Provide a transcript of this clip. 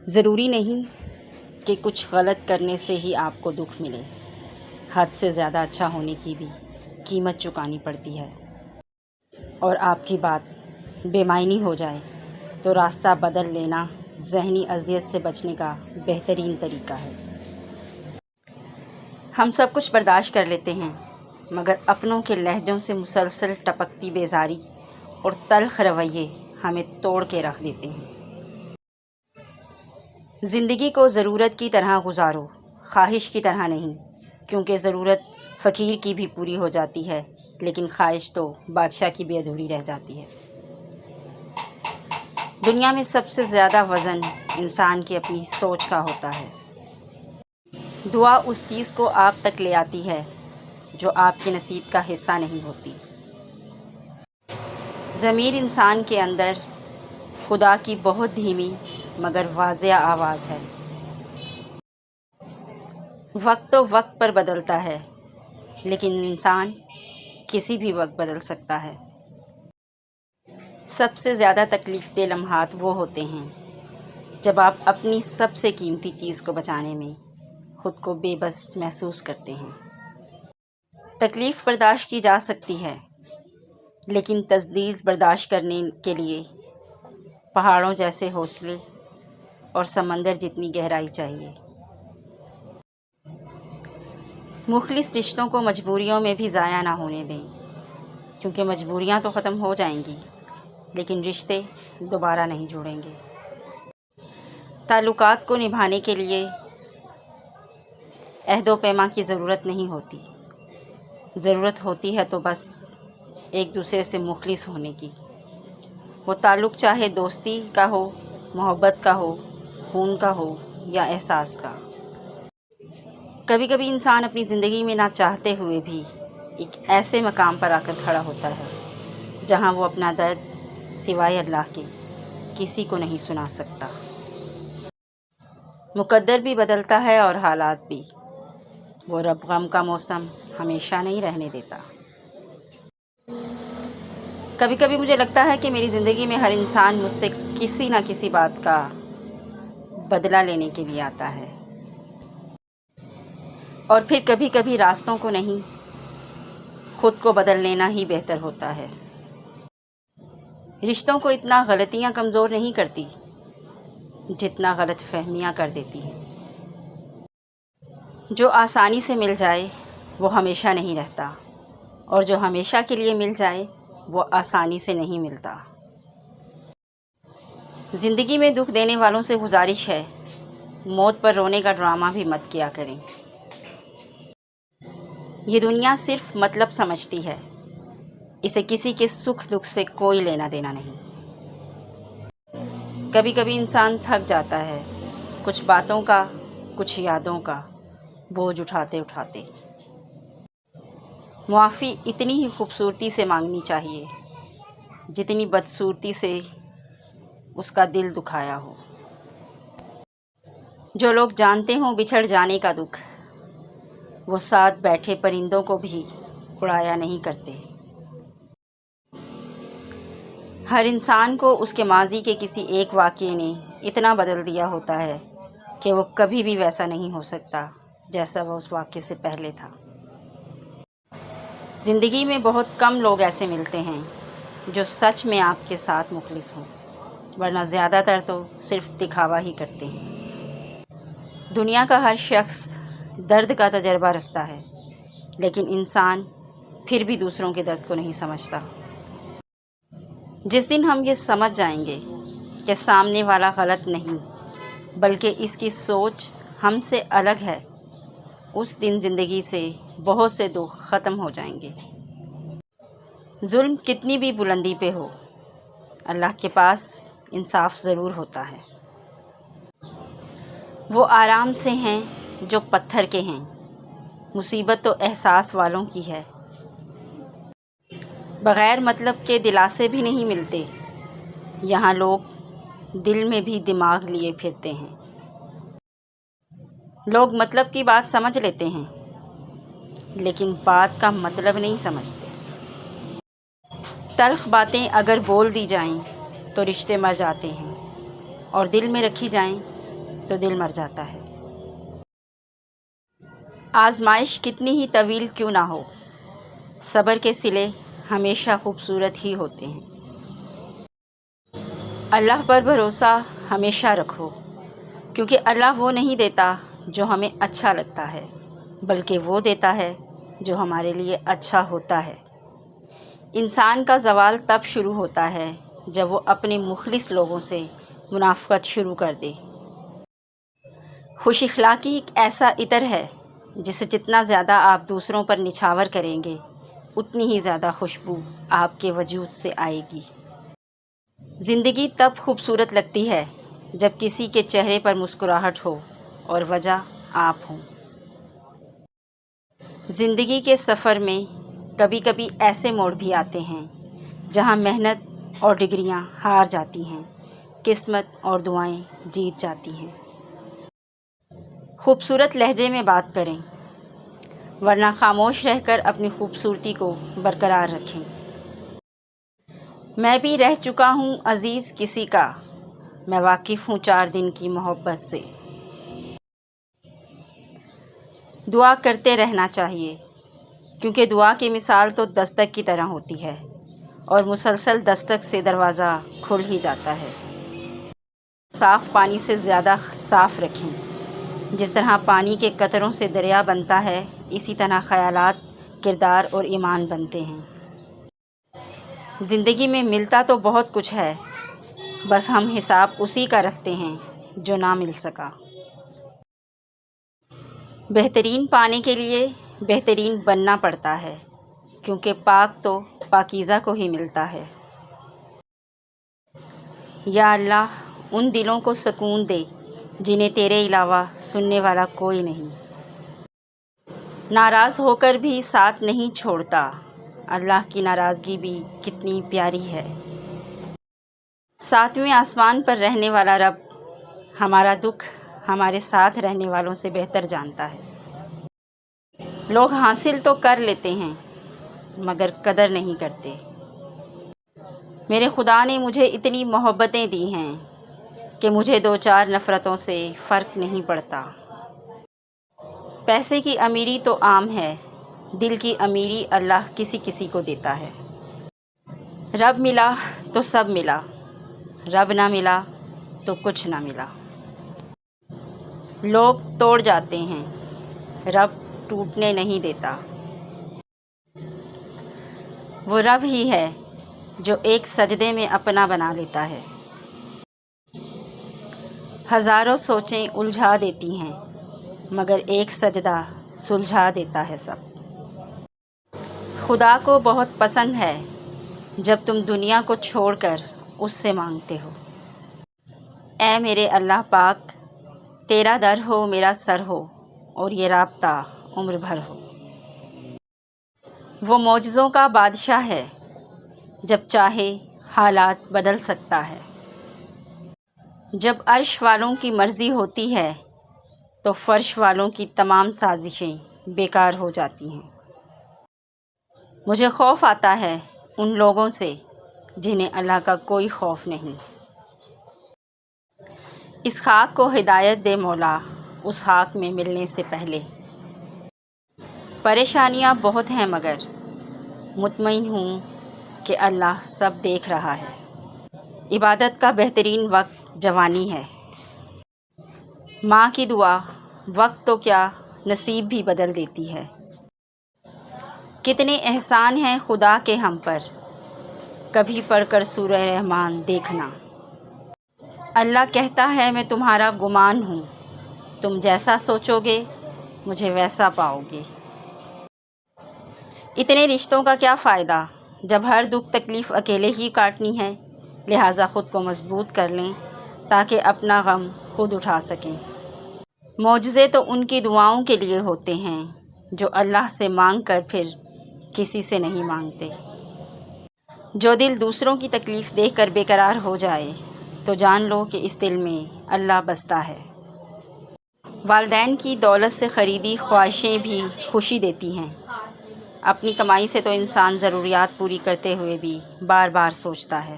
ضروری نہیں کہ کچھ غلط کرنے سے ہی آپ کو دکھ ملے، حد سے زیادہ اچھا ہونے کی بھی قیمت چکانی پڑتی ہے، اور آپ کی بات بے معنی ہو جائے تو راستہ بدل لینا ذہنی اذیت سے بچنے کا بہترین طریقہ ہے۔ ہم سب کچھ برداشت کر لیتے ہیں، مگر اپنوں کے لہجوں سے مسلسل ٹپکتی بیزاری اور تلخ رویے ہمیں توڑ کے رکھ دیتے ہیں۔ زندگی کو ضرورت کی طرح گزارو، خواہش کی طرح نہیں، کیونکہ ضرورت فقیر کی بھی پوری ہو جاتی ہے، لیکن خواہش تو بادشاہ کی بھی ادھوری رہ جاتی ہے۔ دنیا میں سب سے زیادہ وزن انسان کی اپنی سوچ کا ہوتا ہے۔ دعا اس چیز کو آپ تک لے آتی ہے جو آپ کے نصیب کا حصہ نہیں ہوتی۔ ضمیر انسان کے اندر خدا کی بہت دھیمی مگر واضح آواز ہے۔ وقت تو وقت پر بدلتا ہے، لیکن انسان کسی بھی وقت بدل سکتا ہے۔ سب سے زیادہ تکلیف دہ لمحات وہ ہوتے ہیں جب آپ اپنی سب سے قیمتی چیز کو بچانے میں خود کو بے بس محسوس کرتے ہیں۔ تکلیف برداشت کی جا سکتی ہے، لیکن تجدید برداشت کرنے کے لیے پہاڑوں جیسے حوصلے اور سمندر جتنی گہرائی چاہیے۔ مخلص رشتوں کو مجبوریوں میں بھی ضائع نہ ہونے دیں، کیونکہ مجبوریاں تو ختم ہو جائیں گی، لیکن رشتے دوبارہ نہیں جڑیں گے۔ تعلقات کو نبھانے کے لیے عہد و پیمان کی ضرورت نہیں ہوتی، ضرورت ہوتی ہے تو بس ایک دوسرے سے مخلص ہونے کی۔ وہ تعلق چاہے دوستی کا ہو، محبت کا ہو، خون کا ہو یا احساس کا۔ کبھی کبھی انسان اپنی زندگی میں نہ چاہتے ہوئے بھی ایک ایسے مقام پر آ کر کھڑا ہوتا ہے جہاں وہ اپنا درد سوائے اللہ کے کسی کو نہیں سنا سکتا۔ مقدر بھی بدلتا ہے اور حالات بھی، وہ رب غم کا موسم ہمیشہ نہیں رہنے دیتا۔ کبھی کبھی مجھے لگتا ہے کہ میری زندگی میں ہر انسان مجھ سے کسی نہ کسی بات کا بدلہ لینے کے لیے آتا ہے، اور پھر کبھی کبھی راستوں کو نہیں، خود کو بدل لینا ہی بہتر ہوتا ہے۔ رشتوں کو اتنا غلطیاں کمزور نہیں کرتی جتنا غلط فہمیاں کر دیتی ہیں۔ جو آسانی سے مل جائے وہ ہمیشہ نہیں رہتا، اور جو ہمیشہ کے لیے مل جائے وہ آسانی سے نہیں ملتا۔ زندگی میں دکھ دینے والوں سے گزارش ہے، موت پر رونے کا ڈرامہ بھی مت کیا کریں۔ یہ دنیا صرف مطلب سمجھتی ہے، اسے کسی کے سکھ دکھ سے کوئی لینا دینا نہیں۔ کبھی کبھی انسان تھک جاتا ہے، کچھ باتوں کا، کچھ یادوں کا بوجھ اٹھاتے اٹھاتے۔ معافی اتنی ہی خوبصورتی سے مانگنی چاہیے جتنی بدصورتی سے اس کا دل دکھایا ہو۔ جو لوگ جانتے ہوں بچھڑ جانے کا دکھ، وہ ساتھ بیٹھے پرندوں کو بھی اڑایا نہیں کرتے۔ ہر انسان کو اس کے ماضی کے کسی ایک واقعے نے اتنا بدل دیا ہوتا ہے کہ وہ کبھی بھی ویسا نہیں ہو سکتا جیسا وہ اس واقعے سے پہلے تھا۔ زندگی میں بہت کم لوگ ایسے ملتے ہیں جو سچ میں آپ کے ساتھ مخلص ہوں، ورنہ زیادہ تر تو صرف دکھاوا ہی کرتے ہیں۔ دنیا کا ہر شخص درد کا تجربہ رکھتا ہے، لیکن انسان پھر بھی دوسروں کے درد کو نہیں سمجھتا۔ جس دن ہم یہ سمجھ جائیں گے کہ سامنے والا غلط نہیں بلکہ اس کی سوچ ہم سے الگ ہے، اس دن زندگی سے بہت سے دکھ ختم ہو جائیں گے۔ ظلم کتنی بھی بلندی پہ ہو، اللہ کے پاس انصاف ضرور ہوتا ہے۔ وہ آرام سے ہیں جو پتھر کے ہیں، مصیبت تو احساس والوں کی ہے۔ بغیر مطلب کے دلاسے بھی نہیں ملتے، یہاں لوگ دل میں بھی دماغ لیے پھرتے ہیں۔ لوگ مطلب کی بات سمجھ لیتے ہیں، لیکن بات کا مطلب نہیں سمجھتے۔ تلخ باتیں اگر بول دی جائیں تو رشتے مر جاتے ہیں، اور دل میں رکھی جائیں تو دل مر جاتا ہے۔ آزمائش کتنی ہی طویل کیوں نہ ہو، صبر کے صلے ہمیشہ خوبصورت ہی ہوتے ہیں۔ اللہ پر بھروسہ ہمیشہ رکھو، کیونکہ اللہ وہ نہیں دیتا جو ہمیں اچھا لگتا ہے، بلکہ وہ دیتا ہے جو ہمارے لیے اچھا ہوتا ہے۔ انسان کا زوال تب شروع ہوتا ہے جب وہ اپنے مخلص لوگوں سے منافقت شروع کر دے۔ خوش اخلاقی ایک ایسا عطر ہے جسے جتنا زیادہ آپ دوسروں پر نچھاور کریں گے، اتنی ہی زیادہ خوشبو آپ کے وجود سے آئے گی۔ زندگی تب خوبصورت لگتی ہے جب کسی کے چہرے پر مسکراہٹ ہو اور وجہ آپ ہوں۔ زندگی کے سفر میں کبھی کبھی ایسے موڑ بھی آتے ہیں جہاں محنت اور ڈگریاں ہار جاتی ہیں، قسمت اور دعائیں جیت جاتی ہیں۔ خوبصورت لہجے میں بات کریں، ورنہ خاموش رہ کر اپنی خوبصورتی کو برقرار رکھیں۔ میں بھی رہ چکا ہوں عزیز کسی کا، میں واقف ہوں 4 دن کی محبت سے۔ دعا کرتے رہنا چاہیے، کیونکہ دعا کی مثال تو دستک کی طرح ہوتی ہے، اور مسلسل دستک سے دروازہ کھل ہی جاتا ہے۔ صاف پانی سے زیادہ صاف رکھیں۔ جس طرح پانی کے قطروں سے دریا بنتا ہے، اسی طرح خیالات، کردار اور ایمان بنتے ہیں۔ زندگی میں ملتا تو بہت کچھ ہے، بس ہم حساب اسی کا رکھتے ہیں جو نہ مل سکا۔ بہترین پانے کے لیے بہترین بننا پڑتا ہے، کیونکہ پاک تو پاکیزہ کو ہی ملتا ہے۔ یا اللہ، ان دلوں کو سکون دے جنہیں تیرے علاوہ سننے والا کوئی نہیں، ناراض ہو کر بھی ساتھ نہیں چھوڑتا۔ اللہ کی ناراضگی بھی کتنی پیاری ہے۔ 7ویں آسمان پر رہنے والا رب ہمارا دکھ ہمارے ساتھ رہنے والوں سے بہتر جانتا ہے۔ لوگ حاصل تو کر لیتے ہیں مگر قدر نہیں کرتے۔ میرے خدا نے مجھے اتنی محبتیں دی ہیں کہ مجھے 2-4 نفرتوں سے فرق نہیں پڑتا۔ پیسے کی امیری تو عام ہے، دل کی امیری اللہ کسی کسی کو دیتا ہے۔ رب ملا تو سب ملا، رب نہ ملا تو کچھ نہ ملا۔ لوگ توڑ جاتے ہیں، رب ٹوٹنے نہیں دیتا۔ وہ رب ہی ہے جو ایک سجدے میں اپنا بنا لیتا ہے۔ ہزاروں سوچیں الجھا دیتی ہیں، مگر ایک سجدہ سلجھا دیتا ہے سب۔ خدا کو بہت پسند ہے جب تم دنیا کو چھوڑ کر اس سے مانگتے ہو۔ اے میرے اللہ پاک، تیرا در ہو میرا سر ہو، اور یہ رابطہ عمر بھر ہو۔ وہ معجزوں کا بادشاہ ہے، جب چاہے حالات بدل سکتا ہے۔ جب عرش والوں کی مرضی ہوتی ہے تو فرش والوں کی تمام سازشیں بیکار ہو جاتی ہیں۔ مجھے خوف آتا ہے ان لوگوں سے جنہیں اللہ کا کوئی خوف نہیں۔ اس خاک کو ہدایت دے مولا، اس خاک میں ملنے سے پہلے۔ پریشانیاں بہت ہیں مگر مطمئن ہوں کہ اللہ سب دیکھ رہا ہے۔ عبادت کا بہترین وقت جوانی ہے۔ ماں کی دعا وقت تو کیا نصیب بھی بدل دیتی ہے۔ کتنے احسان ہیں خدا کے ہم پر، کبھی پڑھ کر سورہ رحمان دیکھنا۔ اللہ کہتا ہے میں تمہارا گمان ہوں، تم جیسا سوچو گے مجھے ویسا پاؤ گے۔ اتنے رشتوں کا کیا فائدہ جب ہر دکھ تکلیف اکیلے ہی کاٹنی ہے، لہٰذا خود کو مضبوط کر لیں تاکہ اپنا غم خود اٹھا سکیں۔ معجزے تو ان کی دعاؤں کے لیے ہوتے ہیں جو اللہ سے مانگ کر پھر کسی سے نہیں مانگتے۔ جو دل دوسروں کی تکلیف دیکھ کر بے قرار ہو جائے تو جان لو کہ اس دل میں اللہ بستا ہے۔ والدین کی دولت سے خریدی خواہشیں بھی خوشی دیتی ہیں۔ اپنی کمائی سے تو انسان ضروریات پوری کرتے ہوئے بھی بار بار سوچتا ہے۔